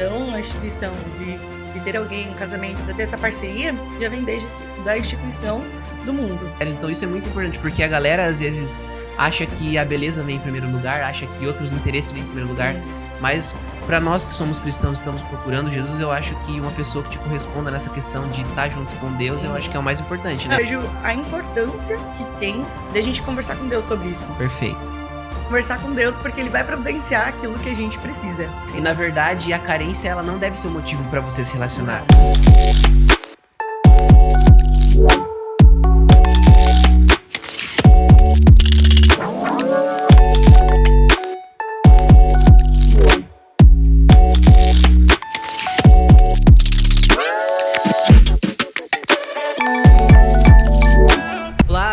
Então, a instituição de ter alguém, um casamento, para ter essa parceria, já vem desde da instituição do mundo. Então isso é muito importante, porque a galera às vezes acha que a beleza vem em primeiro lugar, acha que outros interesses vêm em primeiro lugar, mas para nós que somos cristãos e estamos procurando Jesus, eu acho que uma pessoa que te corresponda nessa questão de estar junto com Deus, eu acho que é o mais importante, né? Eu vejo a importância que tem de a gente conversar com Deus sobre isso. Perfeito. Conversar com Deus, porque Ele vai providenciar aquilo que a gente precisa. E na verdade, a carência ela não deve ser um motivo para você se relacionar.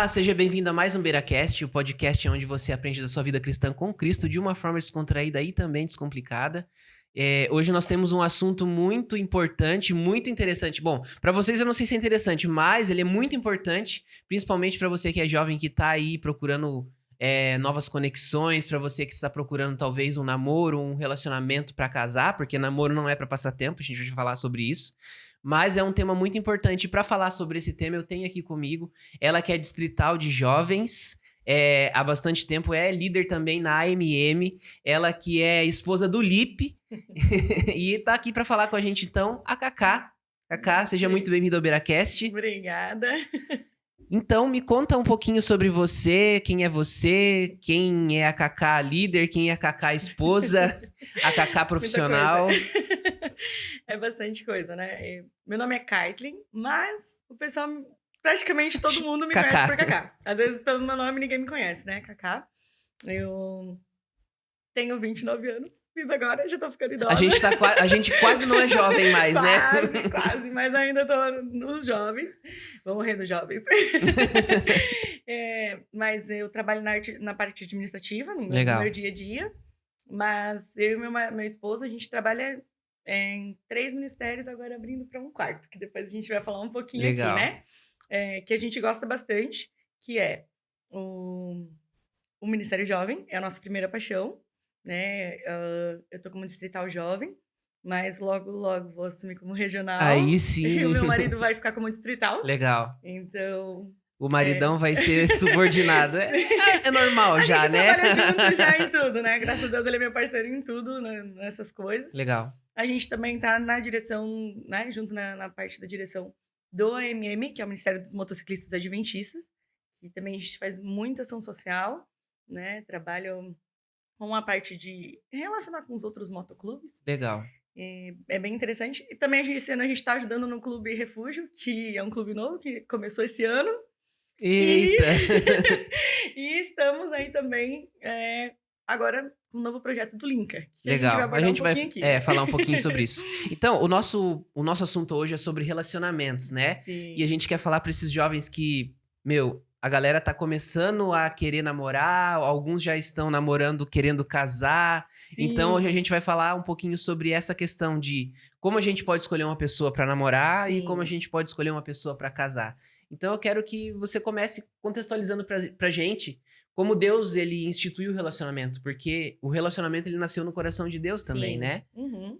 Seja bem-vindo a mais um BeiraCast, o podcast onde você aprende da sua vida cristã com Cristo de uma forma descontraída e também descomplicada. Hoje nós temos um assunto muito importante, muito interessante. Bom, para vocês eu não sei se é interessante, mas ele é muito importante, principalmente para você que é jovem, que está aí procurando novas conexões, para você que está procurando talvez um namoro, um relacionamento para casar, porque namoro não é para passar tempo, a gente vai falar sobre isso. Mas é um tema muito importante. Para falar sobre esse tema, eu tenho aqui comigo ela que é distrital de jovens há bastante tempo, é líder também na AMM, ela que é esposa do Lipe e tá aqui para falar com a gente então, a Cacá. Cacá, seja muito bem-vinda ao BeiraCast. Obrigada. Então, me conta um pouquinho sobre você, quem é a Cacá líder, quem é a Cacá esposa, a Cacá profissional. É bastante coisa, né? Meu nome é Kaitlyn, mas o pessoal, praticamente todo mundo me conhece por Cacá. Às vezes, pelo meu nome, ninguém me conhece, né? Cacá. Eu tenho 29 anos, fiz agora, já tô ficando idosa. A gente quase não é jovem mais, né? Quase, mas ainda tô nos jovens. Vamos morrer nos jovens. Mas eu trabalho na parte administrativa, no meu dia a dia. Mas eu e meu esposo, a gente trabalha em 3 ministérios, agora abrindo para um quarto, que depois a gente vai falar um pouquinho aqui, né? Que a gente gosta bastante, que é o Ministério Jovem, é a nossa primeira paixão, né? Eu tô como distrital jovem, mas logo vou assumir como regional. Aí sim. E o meu marido vai ficar como distrital. Legal. Então... O maridão vai ser subordinado. É normal já, né? A gente trabalha junto já em tudo, né? Graças a Deus ele é meu parceiro em tudo, nessas coisas. Legal. A gente também tá na direção, né? Junto na parte da direção do AMM, que é o Ministério dos Motociclistas Adventistas, que também a gente faz muita ação social, né? Trabalho com a parte de relacionar com os outros motoclubes. Legal. É bem interessante. E também a gente tá ajudando no Clube Refúgio, que é um clube novo que começou esse ano. Eita! E estamos aí também agora com um novo projeto do Linka. Que legal. A gente vai falar um pouquinho sobre isso. Então, o nosso assunto hoje é sobre relacionamentos, né? Sim. E a gente quer falar para esses jovens que, a galera tá começando a querer namorar, alguns já estão namorando, querendo casar. Sim. Então, hoje a gente vai falar um pouquinho sobre essa questão de como a gente pode escolher uma pessoa para namorar. Sim. E como a gente pode escolher uma pessoa para casar. Então, eu quero que você comece contextualizando pra gente como Deus, ele instituiu o relacionamento. Porque o relacionamento, ele nasceu no coração de Deus também, sim, né? Uhum.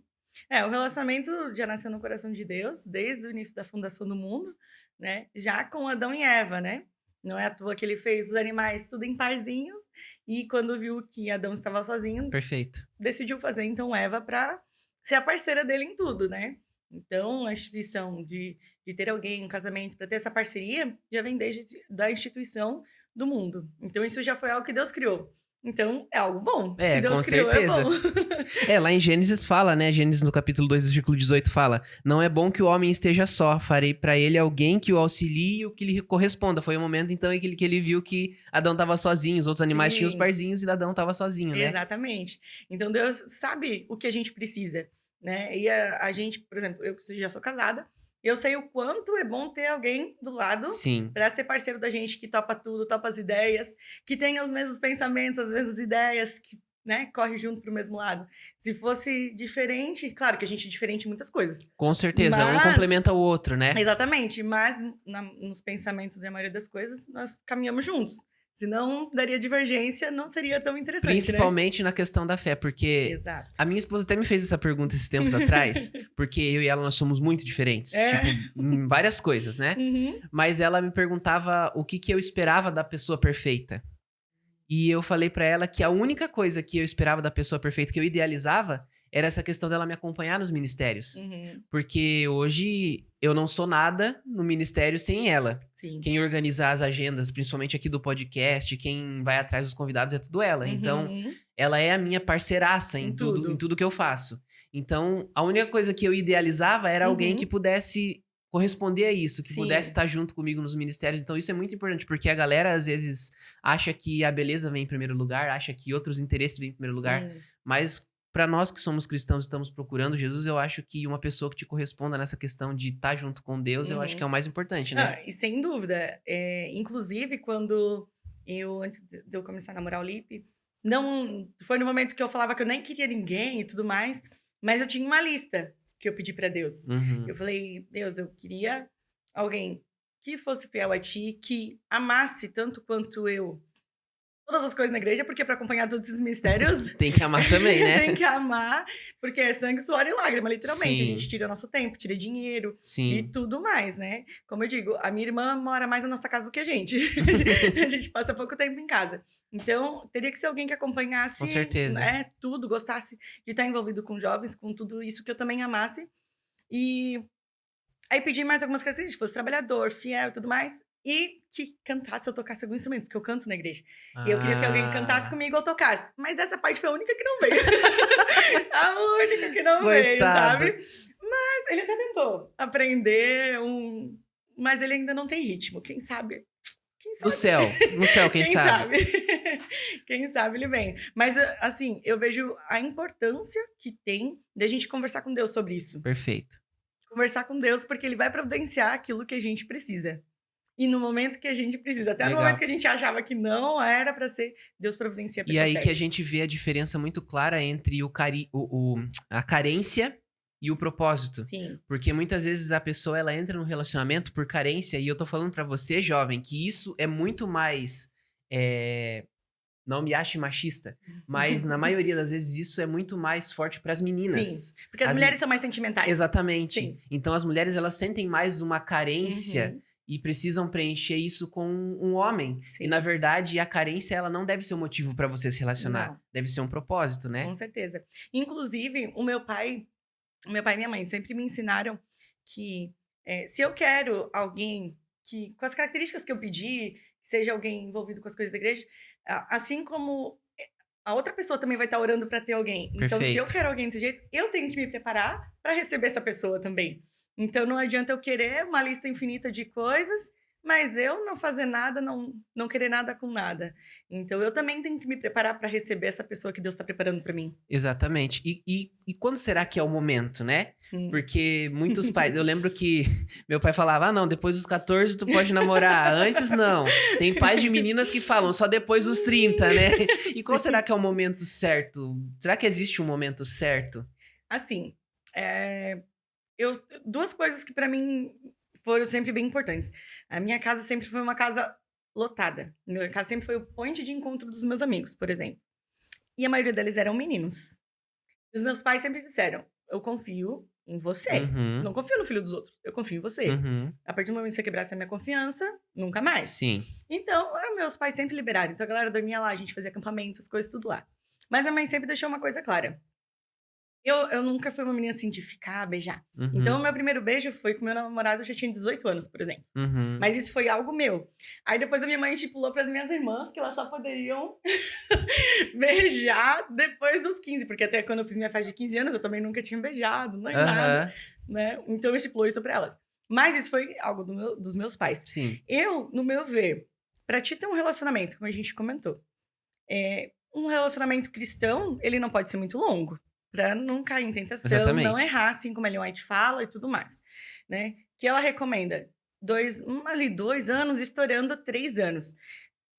O relacionamento já nasceu no coração de Deus, desde o início da fundação do mundo, né? Já com Adão e Eva, né? Não é à toa que ele fez os animais tudo em parzinhos. E quando viu que Adão estava sozinho... Perfeito. Decidiu fazer, então, Eva para ser a parceira dele em tudo, né? Então, a instituição de ter alguém, um casamento, para ter essa parceria, já vem desde da instituição do mundo. Então, isso já foi algo que Deus criou. Então, é algo bom. Se Deus criou, certeza. É bom. Lá em Gênesis fala, né? Gênesis no capítulo 2, versículo 18 fala: não é bom que o homem esteja só, farei para ele alguém que o auxilie e o que lhe corresponda. Foi o momento, então, em que ele viu que Adão estava sozinho, os outros animais tinham os parzinhos e Adão estava sozinho, né? Exatamente. Então, Deus sabe o que a gente precisa, né? E a gente, por exemplo, eu já sou casada, eu sei o quanto é bom ter alguém do lado para ser parceiro da gente, que topa tudo, topa as ideias, que tem os mesmos pensamentos, as mesmas ideias, que, né, corre junto pro mesmo lado. Se fosse diferente, claro que a gente é diferente em muitas coisas. Com certeza, um complementa o outro, né? Exatamente, mas nos pensamentos e a maioria das coisas, nós caminhamos juntos. Se não daria divergência, não seria tão interessante, Principalmente na questão da fé, porque Exato. A minha esposa até me fez essa pergunta esses tempos atrás, porque eu e ela, nós somos muito diferentes, tipo, em várias coisas, né? Mas ela me perguntava o que eu esperava da pessoa perfeita. E eu falei pra ela que a única coisa que eu esperava da pessoa perfeita, que eu idealizava, era essa questão dela me acompanhar nos ministérios. Porque hoje eu não sou nada no ministério sem ela. Sim. Quem organiza as agendas, principalmente aqui do podcast, quem vai atrás dos convidados é tudo ela. Então, ela é a minha parceiraça em tudo que eu faço. Então, a única coisa que eu idealizava era alguém que pudesse corresponder a isso, que pudesse estar junto comigo nos ministérios. Então, isso é muito importante, porque a galera, às vezes, acha que a beleza vem em primeiro lugar, acha que outros interesses vêm em primeiro lugar, mas para nós que somos cristãos e estamos procurando Jesus, eu acho que uma pessoa que te corresponda nessa questão de estar junto com Deus, eu acho que é o mais importante, né? E sem dúvida. Inclusive, quando antes de eu começar a namorar o Lipe, não foi no momento que eu falava que eu nem queria ninguém e tudo mais, mas eu tinha uma lista que eu pedi para Deus. Eu falei, Deus, eu queria alguém que fosse fiel a ti, que amasse tanto quanto eu todas as coisas na igreja, porque para acompanhar todos esses mistérios... Tem que amar também, né? Tem que amar, porque é sangue, suor e lágrima, literalmente. Sim. A gente tira nosso tempo, tira dinheiro Sim. e tudo mais, né? Como eu digo, a minha irmã mora mais na nossa casa do que a gente. A gente passa pouco tempo em casa. Então, teria que ser alguém que acompanhasse... Com certeza. Né, tudo, gostasse de estar envolvido com jovens, com tudo isso que eu também amasse. E aí pedi mais algumas características, fosse trabalhador, fiel e tudo mais. E que cantasse ou tocasse algum instrumento, porque eu canto na igreja. E eu queria que alguém cantasse comigo ou tocasse. Mas essa parte foi a única que não veio. A única que não veio, sabe? Mas ele até tentou aprender mas ele ainda não tem ritmo. Quem sabe? No céu, quem sabe? Quem sabe ele vem. Mas, assim, eu vejo a importância que tem de a gente conversar com Deus sobre isso. Perfeito. Conversar com Deus, porque ele vai providenciar aquilo que a gente precisa. E no momento que a gente precisa. Até no momento que a gente achava que não era pra ser, Deus providencia a pessoa E aí certa. que a gente vê a diferença muito clara entre a carência e o propósito. Sim. Porque muitas vezes a pessoa, ela entra num relacionamento por carência. E eu tô falando pra você, jovem, que isso é muito mais... Não me ache machista, mas na maioria das vezes isso é muito mais forte pras meninas. Sim, porque as mulheres são mais sentimentais. Exatamente. Sim. Então as mulheres, elas sentem mais uma carência... E precisam preencher isso com um homem. Sim. E, na verdade, a carência, ela não deve ser um motivo para você se relacionar. Não. Deve ser um propósito, né? Com certeza. Inclusive, o meu pai e minha mãe sempre me ensinaram que se eu quero alguém que, com as características que eu pedi, que seja alguém envolvido com as coisas da igreja, assim como a outra pessoa também vai estar orando para ter alguém. Perfeito. Então, se eu quero alguém desse jeito, eu tenho que me preparar para receber essa pessoa também. Então, não adianta eu querer uma lista infinita de coisas, mas eu não fazer nada, não querer nada com nada. Então, eu também tenho que me preparar para receber essa pessoa que Deus está preparando para mim. Exatamente. E quando será que é o momento, né? Porque muitos pais... Eu lembro que meu pai falava, não, depois dos 14 tu pode namorar, antes não. Tem pais de meninas que falam só depois dos 30, né? E qual será que é o momento certo? Será que existe um momento certo? Assim, duas coisas que para mim foram sempre bem importantes. A minha casa sempre foi uma casa lotada. Minha casa sempre foi o point de encontro dos meus amigos, por exemplo. E a maioria deles eram meninos. Os meus pais sempre disseram, eu confio em você. Não confio no filho dos outros, eu confio em você. A partir do momento que você quebrasse a minha confiança, nunca mais. Sim. Então, meus pais sempre liberaram. Então, a galera dormia lá, a gente fazia acampamentos, coisas tudo lá. Mas a mãe sempre deixou uma coisa clara. Eu nunca fui uma menina assim de ficar, beijar. Então, o meu primeiro beijo foi com meu namorado, eu já tinha 18 anos, por exemplo. Mas isso foi algo meu. Aí depois a minha mãe estipulou para as minhas irmãs que elas só poderiam beijar depois dos 15. Porque até quando eu fiz minha festa de 15 anos, eu também nunca tinha beijado, não é nada. Né? Então, eu estipulou isso para elas. Mas isso foi algo dos meus pais. Sim. Eu, no meu ver, para ti ter um relacionamento, como a gente comentou, um relacionamento cristão, ele não pode ser muito longo. Pra não cair em tentação, Exatamente. Não errar, assim como a Ellen White fala e tudo mais, né? Que ela recomenda 2 anos, estourando 3 anos.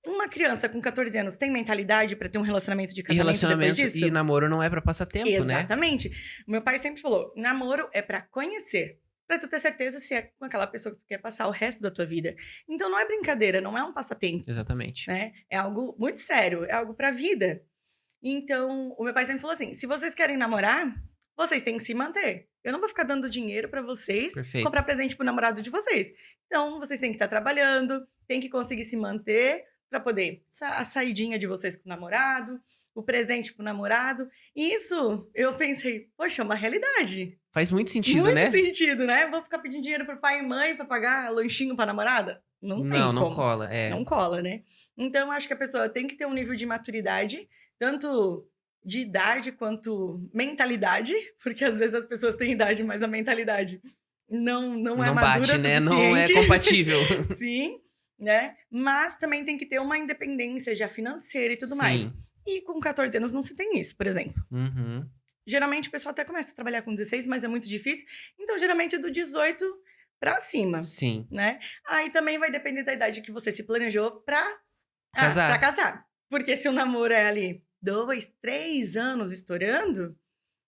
Uma criança com 14 anos tem mentalidade pra ter um relacionamento de casamento depois disso? E namoro não é pra passar tempo, Exatamente. O meu pai sempre falou, namoro é pra conhecer. pra tu ter certeza se é com aquela pessoa que tu quer passar o resto da tua vida. Então, não é brincadeira, não é um passatempo. Exatamente. Né? É algo muito sério, é algo pra vida. Então, o meu pai sempre falou assim, se vocês querem namorar, vocês têm que se manter. Eu não vou ficar dando dinheiro pra vocês comprar presente pro namorado de vocês. Então, vocês têm que estar trabalhando, têm que conseguir se manter pra poder a saidinha de vocês com o namorado, o presente pro namorado. Isso, eu pensei, poxa, é uma realidade. Faz muito sentido, né? Muito sentido, né? Vou ficar pedindo dinheiro pro pai e mãe pra pagar lanchinho pra namorada? Não tem como. Não cola, Não cola, né? Então, eu acho que a pessoa tem que ter um nível de maturidade, tanto de idade quanto mentalidade, porque às vezes as pessoas têm idade, mas a mentalidade não é madura bate, né? suficiente. Não é compatível. Sim, né? Mas também tem que ter uma independência já financeira e tudo mais. E com 14 anos não se tem isso, por exemplo. Geralmente o pessoal até começa a trabalhar com 16, mas é muito difícil. Então, geralmente é do 18 pra cima. Sim. Né? Aí também vai depender da idade que você se planejou pra casar. Porque se o namoro é ali 2, 3 anos estourando,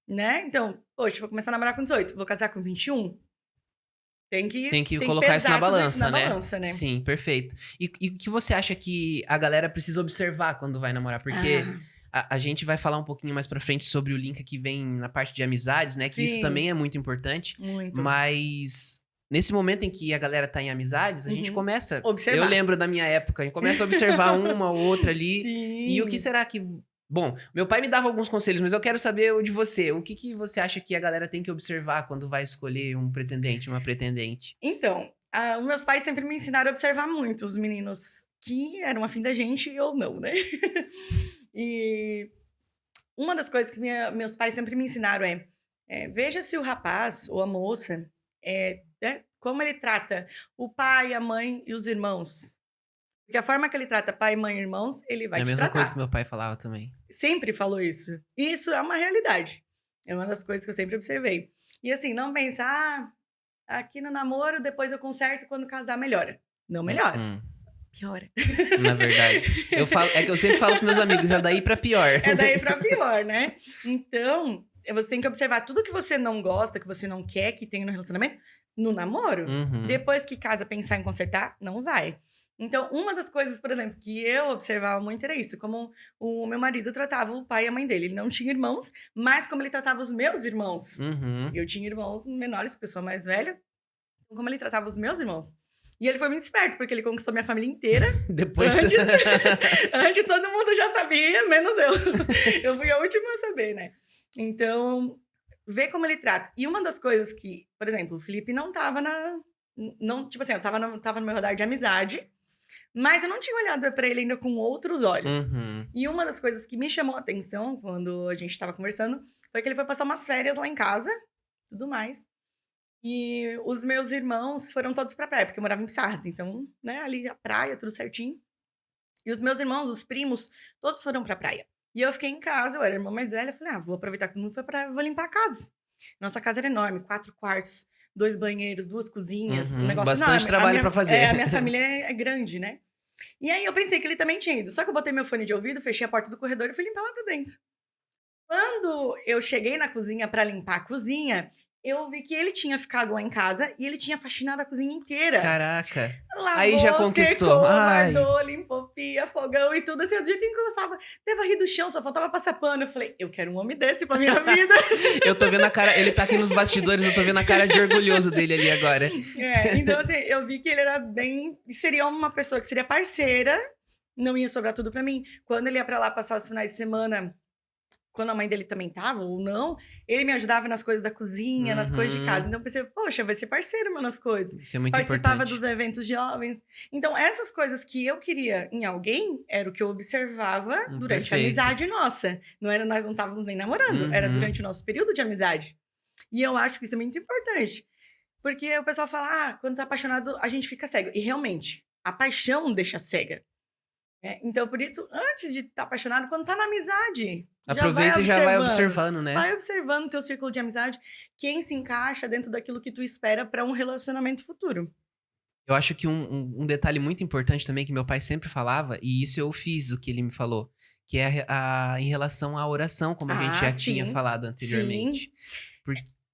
né? Então, poxa, vou começar a namorar com 18, vou casar com 21. Tem que colocar isso na balança, né? Sim, perfeito. E o que você acha que a galera precisa observar quando vai namorar? Porque a gente vai falar um pouquinho mais pra frente sobre o link que vem na parte de amizades, né? Que isso também é muito importante. Muito. Mas nesse momento em que a galera tá em amizades, a gente começa... Observar. Eu lembro da minha época, a gente começa a observar uma ou outra ali. Sim. E o que será que... Bom, meu pai me dava alguns conselhos, mas eu quero saber o de você. O que você acha que a galera tem que observar quando vai escolher um pretendente, uma pretendente? Então, os meus pais sempre me ensinaram a observar muito os meninos que eram afim da gente ou não, né? E uma das coisas que meus pais sempre me ensinaram veja se o rapaz ou a moça, como ele trata o pai, a mãe e os irmãos. Porque a forma que ele trata pai, mãe e irmãos, ele vai te tratar. É a mesma coisa que meu pai falava também. Sempre falou isso. E isso é uma realidade. É uma das coisas que eu sempre observei. E assim, não pensar, aqui no namoro, depois eu conserto, quando casar melhora. Não melhora. Piora. Na verdade. É que eu sempre falo com meus amigos, é daí pra pior. É daí pra pior, né? Então, você tem que observar tudo que você não gosta, que você não quer que tenha no relacionamento, no namoro. Depois que casa, pensar em consertar, não vai. Então, uma das coisas, por exemplo, que eu observava muito era isso. Como o meu marido tratava o pai e a mãe dele. Ele não tinha irmãos, mas como ele tratava os meus irmãos. Eu tinha irmãos menores, pessoa mais velha. Como ele tratava os meus irmãos. E ele foi muito esperto, porque ele conquistou minha família inteira. Depois... Antes todo mundo já sabia, menos eu. Eu fui a última a saber, né? Então, ver como ele trata. E uma das coisas que, por exemplo, o Felipe não tava tipo assim, eu tava no meu radar de amizade, mas eu não tinha olhado pra ele ainda com outros olhos. E uma das coisas que me chamou a atenção, quando a gente tava conversando, foi que ele foi passar umas férias lá em casa, tudo mais. E os meus irmãos foram todos pra praia, porque eu morava em Pissarras. Então, né, ali a praia, tudo certinho. E os meus irmãos, os primos, todos foram pra praia. E eu fiquei em casa, eu era a irmã mais velha. Falei, vou aproveitar que todo mundo foi pra praia, vou limpar a casa. Nossa casa era enorme, 4 quartos, 2 banheiros, 2 cozinhas, um negócio bastante enorme. Trabalho pra fazer. A minha família é grande, né? E aí eu pensei que ele também tinha ido. Só que eu botei meu fone de ouvido, fechei a porta do corredor e fui limpar lá pra dentro. Quando eu cheguei na cozinha pra limpar a cozinha, eu vi que ele tinha ficado lá em casa e ele tinha faxinado a cozinha inteira. Caraca. Lavou, aí já conquistou. Secou, guardou, limpou pia, fogão e tudo assim. Do jeitinho que eu gostava. Até varri do chão, só faltava passar pano. Eu falei, eu quero um homem desse pra minha vida. Eu tô vendo a cara, ele tá aqui nos bastidores, eu tô vendo a cara de orgulhoso dele ali agora. Então assim, eu vi que ele era seria uma pessoa que seria parceira, não ia sobrar tudo pra mim. Quando ele ia pra lá passar os finais de semana, quando a mãe dele também tava, ou não, ele me ajudava nas coisas da cozinha, nas coisas de casa. Então eu pensei, poxa, vai ser parceiro meu nas coisas. Isso é muito Participava importante. dos eventos jovens. Então, essas coisas que eu queria em alguém, era o que eu observava durante a amizade nossa. Nós não estávamos nem namorando, era durante o nosso período de amizade. E eu acho que isso é muito importante. Porque o pessoal fala, quando tá apaixonado, a gente fica cego. E realmente, a paixão deixa cega. Então, por isso, antes de estar apaixonado, quando tá na amizade, aproveita e já vai observando, né? Vai observando o teu círculo de amizade, quem se encaixa dentro daquilo que tu espera para um relacionamento futuro. Eu acho que um detalhe muito importante também que meu pai sempre falava, e isso eu fiz o que ele me falou, que é em relação à oração, como a gente já tinha falado anteriormente.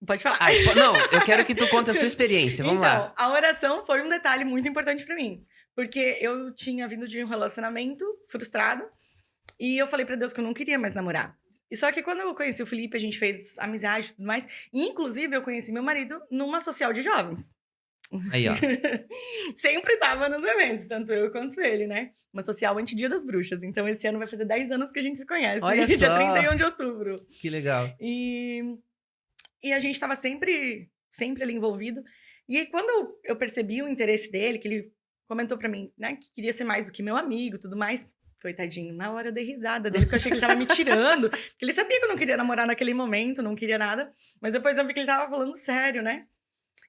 Pode falar. Não, eu quero que tu conte a sua experiência. Vamos lá. A oração foi um detalhe muito importante pra mim. Porque eu tinha vindo de um relacionamento frustrado. E eu falei pra Deus que eu não queria mais namorar. E só que quando eu conheci o Felipe, a gente fez amizade e tudo mais. E, inclusive, eu conheci meu marido numa social de jovens. Aí, ó. Sempre tava nos eventos, tanto eu quanto ele, né? Uma social anti-Dia das Bruxas. Então, esse ano vai fazer 10 anos que a gente se conhece. Olha dia só. 31 de outubro. Que legal. E a gente tava sempre ali envolvido. E aí, quando eu percebi o interesse dele, que ele comentou pra mim, né? Que queria ser mais do que meu amigo e tudo mais. Coitadinho, na hora eu dei risada dele, porque eu achei que ele tava me tirando. Porque ele sabia que eu não queria namorar naquele momento, não queria nada. Mas depois eu vi que ele tava falando sério, né?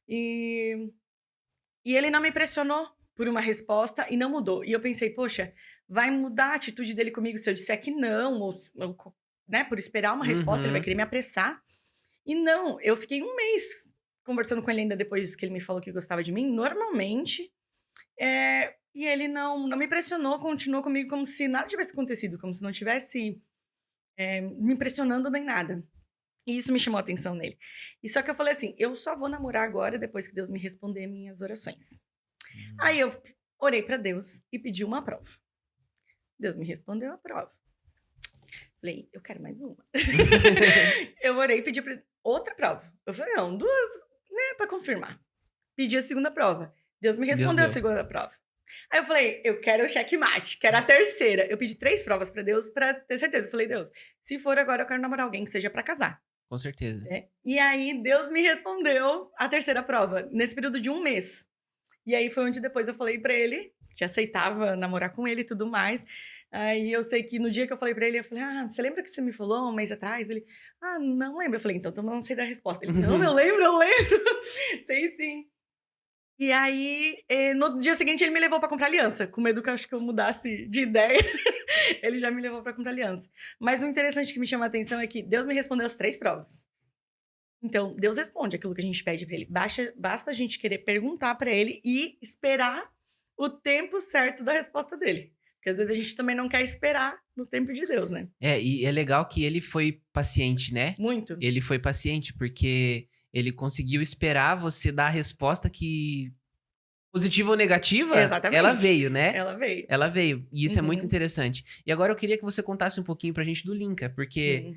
E ele não me pressionou por uma resposta e não mudou. E eu pensei, poxa, vai mudar a atitude dele comigo se eu disser que não, ou né, por esperar uma resposta, ele vai querer me apressar. E não, eu fiquei um mês conversando com ele ainda depois que ele me falou que gostava de mim, normalmente. E ele não me pressionou, continuou comigo como se nada tivesse acontecido, como se não tivesse me pressionando nem nada. E isso me chamou a atenção nele. E só que eu falei assim, eu só vou namorar agora depois que Deus me responder minhas orações. Aí eu orei pra Deus e pedi uma prova. Deus me respondeu a prova. Falei, eu quero mais uma. Eu orei e pedi outra prova. Eu falei, não, 2, né, pra confirmar. Pedi a segunda prova. Deus me respondeu a segunda prova. Aí eu falei, eu quero o checkmate, quero a terceira. Eu pedi 3 provas pra Deus pra ter certeza. Eu falei, Deus, se for agora eu quero namorar alguém que seja pra casar. Com certeza. E aí Deus me respondeu a terceira prova, nesse período de 1 mês. E aí foi onde depois eu falei pra ele, que aceitava namorar com ele e tudo mais. Aí eu sei que no dia que eu falei pra ele, eu falei, você lembra que você me falou 1 mês atrás? Ele, não lembro. Eu falei, então eu não sei da resposta. Ele, não, eu lembro. Sei sim. E aí, no dia seguinte, ele me levou pra comprar aliança. Com medo que eu acho que eu mudasse de ideia, ele já me levou pra comprar aliança. Mas o interessante que me chama a atenção é que Deus me respondeu as 3 provas. Então, Deus responde aquilo que a gente pede pra ele. Basta a gente querer perguntar pra ele e esperar o tempo certo da resposta dele. Porque às vezes a gente também não quer esperar no tempo de Deus, né? E é legal que ele foi paciente, né? Muito. Ele foi paciente porque ele conseguiu esperar você dar a resposta que... Positiva ou negativa, exatamente, ela veio, né? Ela veio. E isso é muito interessante. E agora eu queria que você contasse um pouquinho pra gente do Linca, porque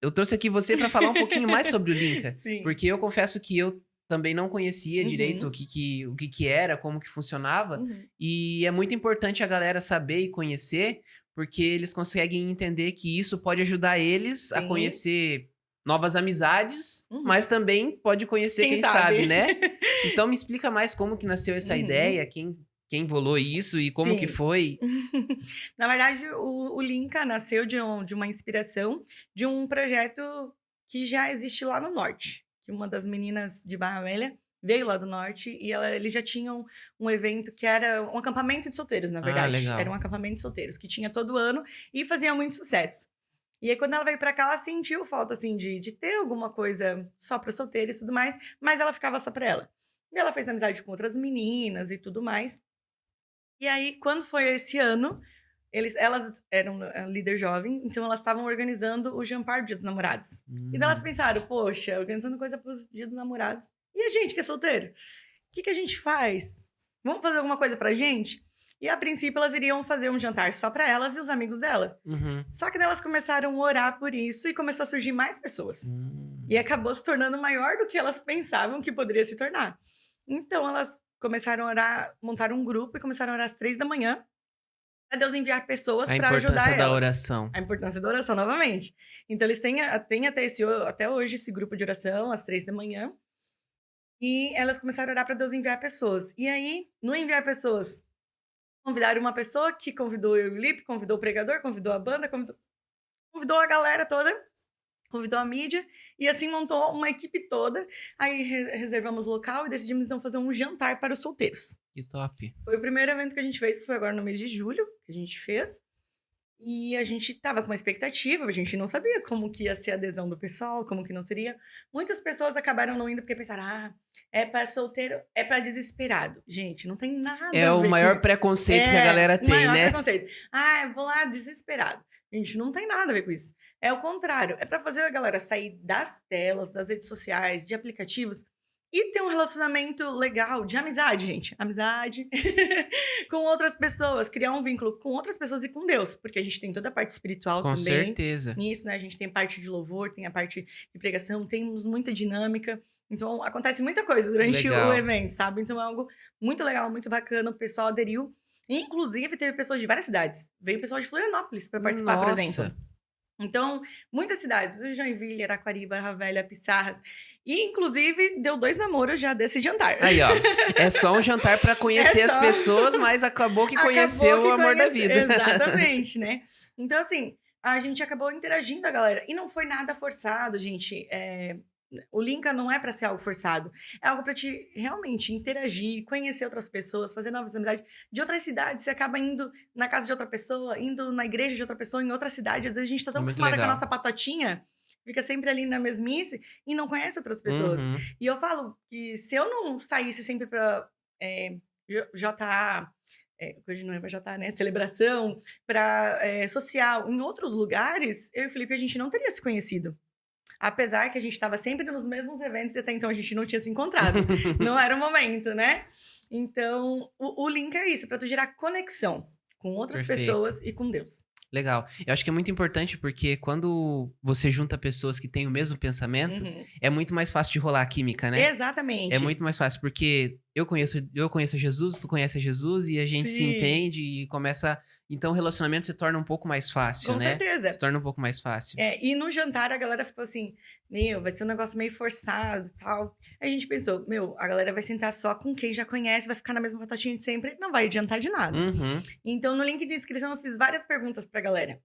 eu trouxe aqui você pra falar um pouquinho mais sobre o Linca. Sim. Porque eu confesso que eu também não conhecia direito o que era, como que funcionava. E é muito importante a galera saber e conhecer, porque eles conseguem entender que isso pode ajudar eles a conhecer novas amizades, mas também pode conhecer quem sabe, né? Então me explica mais como que nasceu essa ideia, quem bolou isso e como que foi. Na verdade, o Linca nasceu de uma inspiração de um projeto que já existe lá no norte. Que uma das meninas de Barra Velha veio lá do norte e eles já tinham um evento que era um acampamento de solteiros, na verdade. Legal. Era um acampamento de solteiros que tinha todo ano e fazia muito sucesso. E aí, quando ela veio pra cá, ela sentiu falta, assim, de ter alguma coisa só pra solteira e tudo mais, mas ela ficava só pra ela. E ela fez amizade com outras meninas e tudo mais. E aí, quando foi esse ano, elas eram líder jovem, então elas estavam organizando o jantar do Dia dos Namorados. E daí elas pensaram, poxa, organizando coisa pro Dia dos Namorados. E a gente que é solteiro? O que a gente faz? Vamos fazer alguma coisa pra gente? E, a princípio, elas iriam fazer um jantar só pra elas e os amigos delas. Só que daí elas começaram a orar por isso e começou a surgir mais pessoas. E acabou se tornando maior do que elas pensavam que poderia se tornar. Então, elas começaram a orar, montaram um grupo e começaram a orar às 3 da manhã pra Deus enviar pessoas pra ajudar elas. A importância da oração. A importância da oração, novamente. Então, eles têm até hoje esse grupo de oração, às 3 da manhã. E elas começaram a orar pra Deus enviar pessoas. E aí, no enviar pessoas... Convidaram uma pessoa que convidou eu e o Lipe, convidou o pregador, convidou a banda, convidou a galera toda, convidou a mídia, e assim montou uma equipe toda. Aí reservamos local e decidimos então fazer um jantar para os solteiros. Que top. Foi o primeiro evento que a gente fez, foi agora no mês de julho que a gente fez. E a gente tava com uma expectativa, a gente não sabia como que ia ser a adesão do pessoal, como que não seria. Muitas pessoas acabaram não indo porque pensaram, é pra solteiro, é pra desesperado. Gente, não tem nada a ver É o maior com isso. preconceito que a galera tem, maior né? preconceito. Eu vou lá desesperado. Gente, não tem nada a ver com isso. É o contrário, é pra fazer a galera sair das telas, das redes sociais, de aplicativos e ter um relacionamento legal, de amizade, gente. Amizade com outras pessoas, criar um vínculo com outras pessoas e com Deus, porque a gente tem toda a parte espiritual Com também. certeza. Nisso, né? A gente tem parte de louvor, tem a parte de pregação, temos muita dinâmica. Então, acontece muita coisa durante o evento, sabe? Então, é algo muito legal, muito bacana. O pessoal aderiu. Inclusive, teve pessoas de várias cidades. Veio pessoal de Florianópolis para participar, por exemplo. Então, muitas cidades, Joinville, Araquari, Barra Velha, Pissarras. E, inclusive, deu 2 namoros já desse jantar. Aí, ó. É só um jantar para conhecer as pessoas, mas acabou que conheceu o amor da vida. Exatamente, né? Então, assim, a gente acabou interagindo com a galera. E não foi nada forçado, gente. O Linka não é para ser algo forçado. É algo para te realmente interagir, conhecer outras pessoas, fazer novas amizades. De outras cidades, você acaba indo na casa de outra pessoa, indo na igreja de outra pessoa, em outra cidade. Às vezes a gente tá tão acostumada com a nossa patotinha, fica sempre ali na mesmice e não conhece outras pessoas. E eu falo que se eu não saísse sempre pra JA, hoje não é mais JA, né? Celebração, pra social, em outros lugares, eu e o Felipe, a gente não teria se conhecido. Apesar que a gente estava sempre nos mesmos eventos e até então a gente não tinha se encontrado. Não era o momento, né? Então, o link é isso, para tu gerar conexão com outras pessoas e com Deus. Legal. Eu acho que é muito importante porque quando você junta pessoas que têm o mesmo pensamento, é muito mais fácil de rolar a química, né? Exatamente. É muito mais fácil porque eu conheço Jesus, tu conhece Jesus e a gente se entende e começa... Então o relacionamento se torna um pouco mais fácil, né? Com certeza. Se torna um pouco mais fácil. E no jantar a galera ficou assim, vai ser um negócio meio forçado e tal. Aí a gente pensou, a galera vai sentar só com quem já conhece, vai ficar na mesma batatinha de sempre, não vai adiantar de nada. Então no link de inscrição eu fiz várias perguntas pra galera.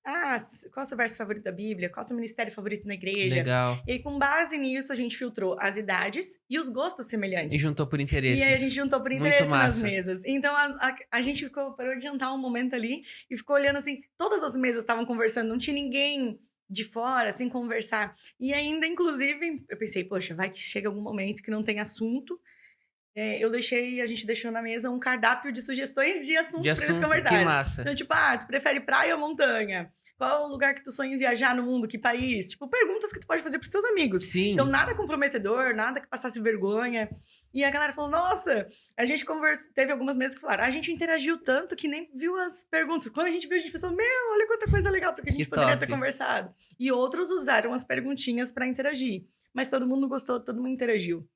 Qual é o seu verso favorito da Bíblia? Qual é o seu ministério favorito na igreja? Legal. E aí, com base nisso, a gente filtrou as idades e os gostos semelhantes. E juntou por interesses. E aí, a gente juntou por interesse nas mesas. Então, a gente parou de jantar um momento ali e ficou olhando assim, todas as mesas estavam conversando, não tinha ninguém de fora, sem conversar. E ainda, inclusive, eu pensei, poxa, vai que chega algum momento que não tem assunto. A gente deixou na mesa um cardápio de sugestões de assuntos para eles conversarem. Que massa. Então, tipo, tu prefere praia ou montanha? Qual é o lugar que tu sonha em viajar no mundo? Que país? Tipo, perguntas que tu pode fazer pros teus amigos. Sim. Então, nada comprometedor, nada que passasse vergonha. E a galera falou, nossa, a gente teve algumas mesas que falaram, a gente interagiu tanto que nem viu as perguntas. Quando a gente viu, a gente pensou, olha quanta coisa legal, porque a gente poderia ter conversado. E outros usaram as perguntinhas para interagir. Mas todo mundo gostou, todo mundo interagiu.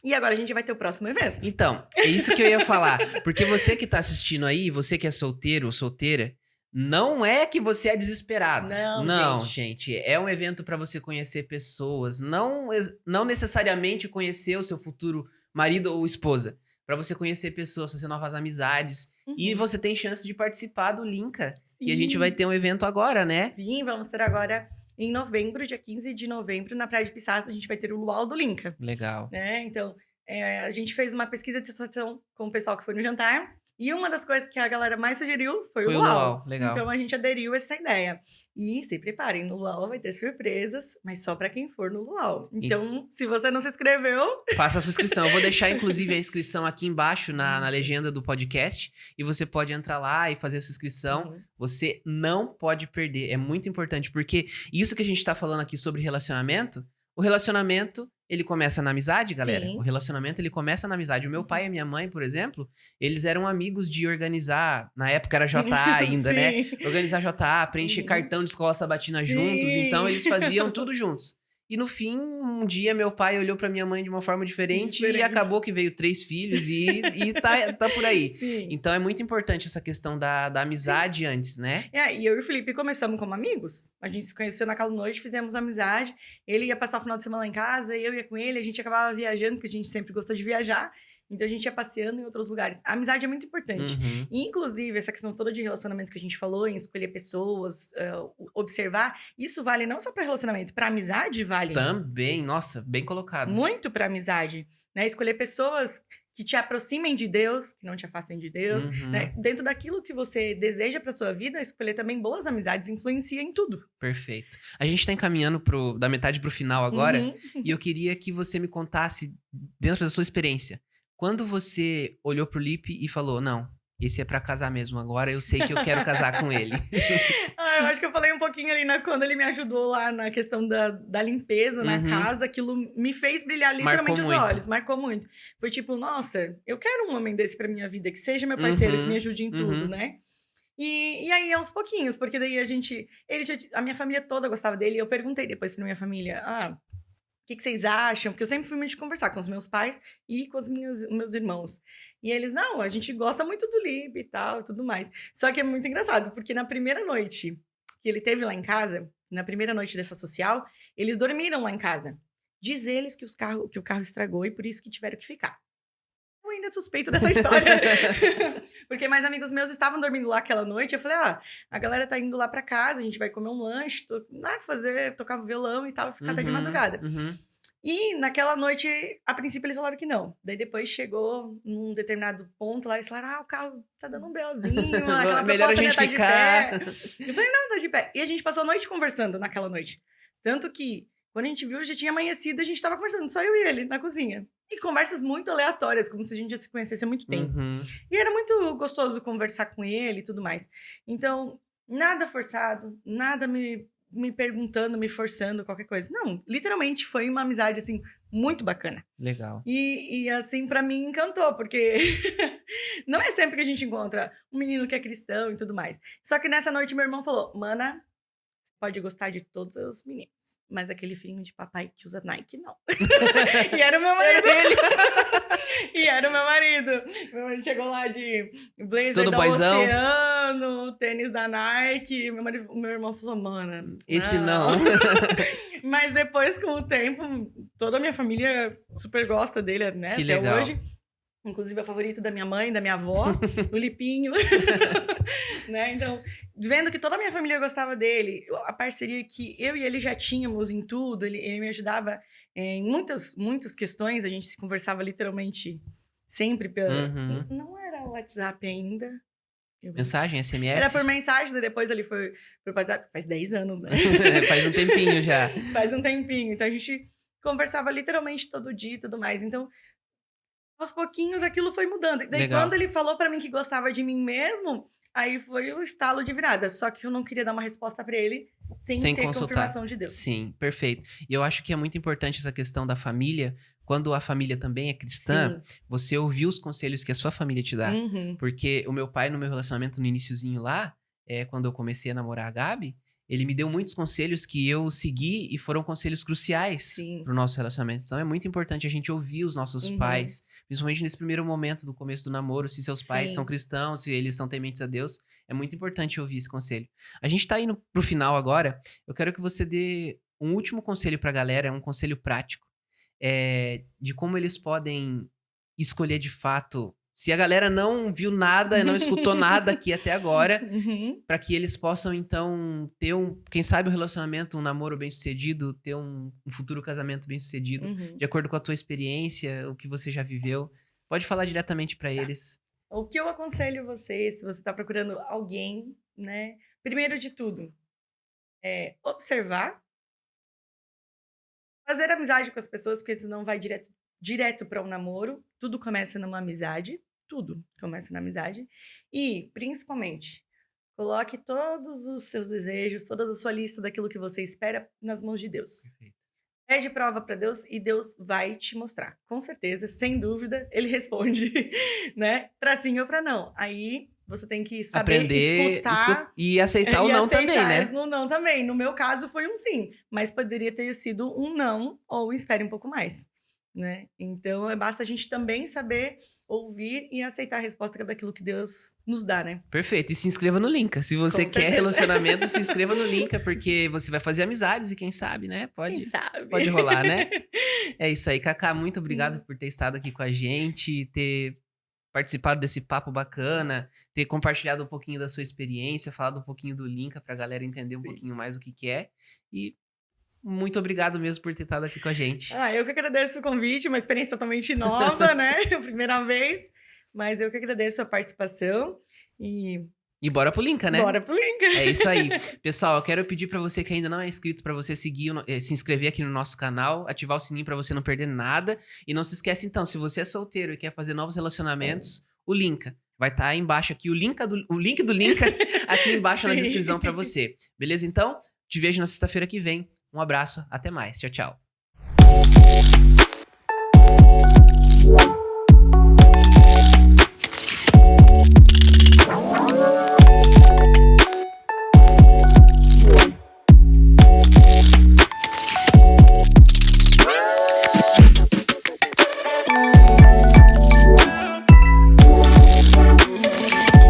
E agora a gente vai ter o próximo evento. Então, é isso que eu ia falar. Porque você que tá assistindo aí, você que é solteiro ou solteira, não é que você é desesperado. Não, gente. É um evento para você conhecer pessoas. Não necessariamente conhecer o seu futuro marido ou esposa. Para você conhecer pessoas, fazer novas amizades. E você tem chance de participar do Linka. Sim. Que a gente vai ter um evento agora, né? Sim, vamos ter agora... Em novembro, dia 15 de novembro, na Praia de Pissarras, a gente vai ter o Luau do Linka. Legal. Então, a gente fez uma pesquisa de satisfação com o pessoal que foi no jantar. E uma das coisas que a galera mais sugeriu foi o Luau. Legal. Então, a gente aderiu a essa ideia. E se preparem, no Luau vai ter surpresas, mas só para quem for no Luau. Então, se você não se inscreveu... Faça a sua inscrição. Eu vou deixar, inclusive, a inscrição aqui embaixo na legenda do podcast. E você pode entrar lá e fazer a sua inscrição. Você não pode perder. É muito importante, porque isso que a gente tá falando aqui sobre relacionamento, o relacionamento... Ele começa na amizade, galera. Sim. O relacionamento, ele começa na amizade. O meu pai e a minha mãe, por exemplo, eles eram amigos de organizar... Na época era JA ainda, né? Organizar JA, preencher cartão de escola sabatina juntos. Então, eles faziam tudo juntos. E no fim, um dia, meu pai olhou pra minha mãe de uma forma diferente. E acabou que veio 3 filhos e tá por aí. Sim. Então, é muito importante essa questão da amizade antes, né? E eu e o Felipe começamos como amigos. A gente se conheceu naquela noite, fizemos amizade. Ele ia passar o final de semana lá em casa, eu ia com ele. A gente acabava viajando, porque a gente sempre gostou de viajar. Então, a gente ia passeando em outros lugares. A amizade é muito importante. E, inclusive, essa questão toda de relacionamento que a gente falou, em escolher pessoas, observar, isso vale não só para relacionamento, para amizade vale. Também, nossa, bem colocado. Muito para amizade, né? Escolher pessoas que te aproximem de Deus, que não te afastem de Deus, né? Dentro daquilo que você deseja pra sua vida, escolher também boas amizades influencia em tudo. Perfeito. A gente tá encaminhando da metade pro final agora, e eu queria que você me contasse, dentro da sua experiência, quando você olhou pro Lipe e falou, não, esse é pra casar mesmo, agora eu sei que eu quero casar com ele. Eu acho que eu falei um pouquinho ali, quando ele me ajudou lá na questão da limpeza na casa, aquilo me fez brilhar literalmente os olhos, marcou muito. Foi tipo, nossa, eu quero um homem desse pra minha vida, que seja meu parceiro, que me ajude em tudo, né? E aí, aos pouquinhos, porque daí a minha família toda gostava dele, e eu perguntei depois pra minha família, o que vocês acham? Porque eu sempre fui muito de conversar com os meus pais e com os meus irmãos. E eles, não, a gente gosta muito do Lipe e tal, tudo mais. Só que é muito engraçado, porque na primeira noite que ele teve lá em casa, na primeira noite dessa social, eles dormiram lá em casa. Diz eles que o carro estragou e por isso que tiveram que ficar. Eu ainda suspeito dessa história. Porque mais amigos meus estavam dormindo lá aquela noite. Eu falei, a galera tá indo lá pra casa, a gente vai comer um lanche, tocar violão e tal, e ficar até de madrugada. E naquela noite, a princípio, eles falaram que não. Daí depois chegou num determinado ponto lá, eles falaram, o carro tá dando um BOzinho, aquela melhor a gente tá ficar. de pé. Eu falei, não, tá de pé. E a gente passou a noite conversando naquela noite. Tanto que, quando a gente viu, já tinha amanhecido, a gente tava conversando, só eu e ele, na cozinha. E conversas muito aleatórias, como se a gente já se conhecesse há muito tempo. E era muito gostoso conversar com ele e tudo mais. Então, nada forçado, nada me perguntando, me forçando, qualquer coisa. Não, literalmente foi uma amizade, assim, muito bacana. Legal. E assim, pra mim, encantou, porque não é sempre que a gente encontra um menino que é cristão e tudo mais. Só que nessa noite, meu irmão falou, mana, você pode gostar de todos os meninos, mas aquele filhinho de papai que usa Nike, não. E era o meu marido. E era o meu marido. Meu marido chegou lá de blazer todo da boyzão. Oceano, tênis da Nike. Meu irmão falou, mana, esse não. Mas depois, com o tempo, toda a minha família super gosta dele, né? Que até legal. Hoje. Inclusive, é o favorito da minha mãe, da minha avó, o Lipinho. Né? Então, vendo que toda a minha família gostava dele, a parceria que eu e ele já tínhamos em tudo, ele me ajudava em muitas questões, a gente se conversava literalmente sempre pela... Não era o WhatsApp ainda. Mensagem, SMS? Era por mensagem, depois ele foi por WhatsApp, faz 10 anos, né? Faz um tempinho já. Faz um tempinho, então a gente conversava literalmente todo dia e tudo mais, então... Aos pouquinhos, aquilo foi mudando. Daí, quando ele falou pra mim que gostava de mim mesmo, aí foi o estalo de virada. Só que eu não queria dar uma resposta pra ele sem ter confirmação de Deus. Sim, perfeito. E eu acho que é muito importante essa questão da família. Quando a família também é cristã, você ouvir os conselhos que a sua família te dá. Porque o meu pai, no meu relacionamento, no iniciozinho lá, quando eu comecei a namorar a Gabi, ele me deu muitos conselhos que eu segui e foram conselhos cruciais pro nosso relacionamento. Então, é muito importante a gente ouvir os nossos pais, principalmente nesse primeiro momento do começo do namoro, se seus pais são cristãos, se eles são tementes a Deus, é muito importante ouvir esse conselho. A gente tá indo pro final agora, eu quero que você dê um último conselho pra galera, um conselho prático, de como eles podem escolher de fato... Se a galera não viu nada, não escutou nada aqui até agora, para que eles possam, então, ter quem sabe, um relacionamento, um namoro bem-sucedido, ter um futuro casamento bem-sucedido, de acordo com a tua experiência, o que você já viveu. Pode falar diretamente para eles. O que eu aconselho você, se você tá procurando alguém, né? Primeiro de tudo, observar, fazer amizade com as pessoas, porque senão vai direto para um namoro. Tudo começa numa amizade. Tudo começa na amizade. E, principalmente, coloque todos os seus desejos, toda a sua lista daquilo que você espera nas mãos de Deus. Perfeito. Pede prova para Deus e Deus vai te mostrar. Com certeza, sem dúvida, ele responde, né? Para sim ou para não. Aí você tem que saber aprender, escutar e aceitar o não também, né? O não também. No meu caso, foi um sim. Mas poderia ter sido um não ou espere um pouco mais. Né? Então, basta a gente também saber ouvir e aceitar a resposta daquilo que Deus nos dá, né? Perfeito. E se inscreva no Linka. Se você quer relacionamento, se inscreva no Linka, porque você vai fazer amizades e quem sabe, né? Quem sabe. Pode rolar, né? É isso aí, Cacá. Muito obrigado por ter estado aqui com a gente, ter participado desse papo bacana, ter compartilhado um pouquinho da sua experiência, falado um pouquinho do Linka pra galera entender um pouquinho mais o que é. E muito obrigado mesmo por ter estado aqui com a gente. Eu que agradeço o convite, uma experiência totalmente nova, né? Primeira vez. Mas eu que agradeço a participação E bora pro Linka, né? Bora pro Linka. É isso aí. Pessoal, eu quero pedir pra você que ainda não é inscrito, pra você se inscrever aqui no nosso canal, ativar o sininho pra você não perder nada. E não se esquece, então, se você é solteiro e quer fazer novos relacionamentos, o Linka vai estar aí embaixo aqui, o link do Linka aqui embaixo na descrição pra você. Beleza? Então, te vejo na sexta-feira que vem. Um abraço, até mais. Tchau, tchau.